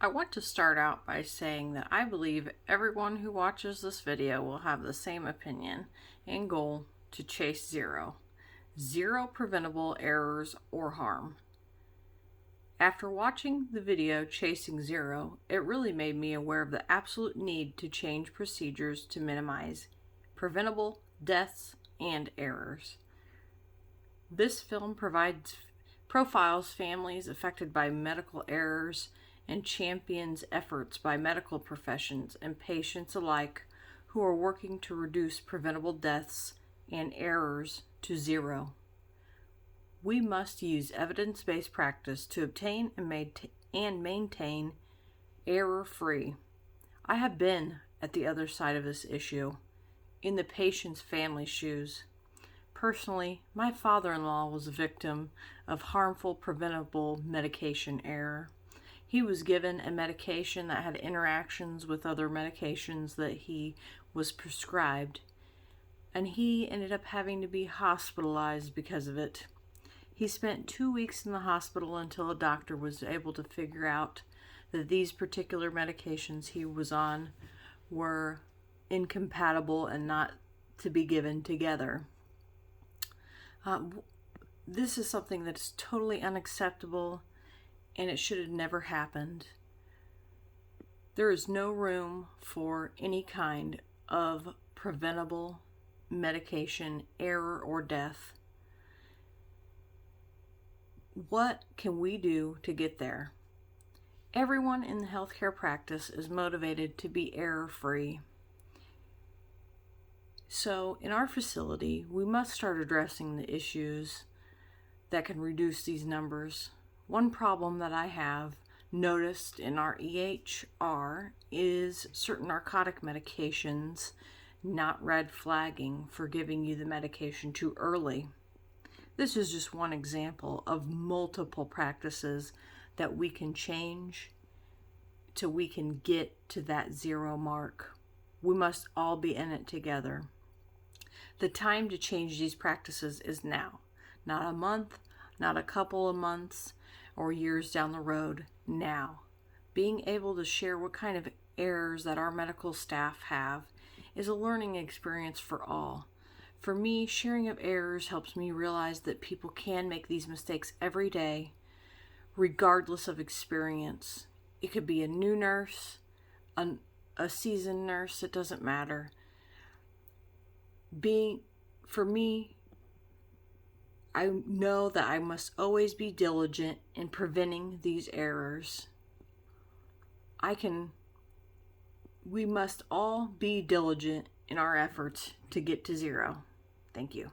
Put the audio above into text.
I want to start out by saying that I believe everyone who watches this video will have the same opinion and goal to chase zero. Zero preventable errors or harm. After watching the video Chasing Zero, it really made me aware of the absolute need to change procedures to minimize preventable deaths and errors. This film profiles families affected by medical errors and champions efforts by medical professions and patients alike who are working to reduce preventable deaths and errors to zero. We must use evidence-based practice to obtain and maintain error-free. I have been at the other side of this issue, in the patient's family shoes. Personally, my father-in-law was a victim of harmful preventable medication error. He was given a medication that had interactions with other medications that he was prescribed, and he ended up having to be hospitalized because of it. He spent 2 weeks in the hospital until a doctor was able to figure out that these particular medications he was on were incompatible and not to be given together. This is something that is totally unacceptable, and it should have never happened. There is no room for any kind of preventable medication error or death. What can we do to get there? Everyone in the healthcare practice is motivated to be error-free. So in our facility, we must start addressing the issues that can reduce these numbers. One problem that I have noticed in our EHR is certain narcotic medications not red flagging for giving you the medication too early. This is just one example of multiple practices that we can change so we can get to that zero mark. We must all be in it together. The time to change these practices is now, not a month, not a couple of months or years down the road, now. Being able to share what kind of errors that our medical staff have is a learning experience for all. For me, sharing of errors helps me realize that people can make these mistakes every day, regardless of experience. It could be a new nurse, a seasoned nurse, it doesn't matter. For me, I know that I must always be diligent in preventing these errors. We must all be diligent in our efforts to get to zero. Thank you.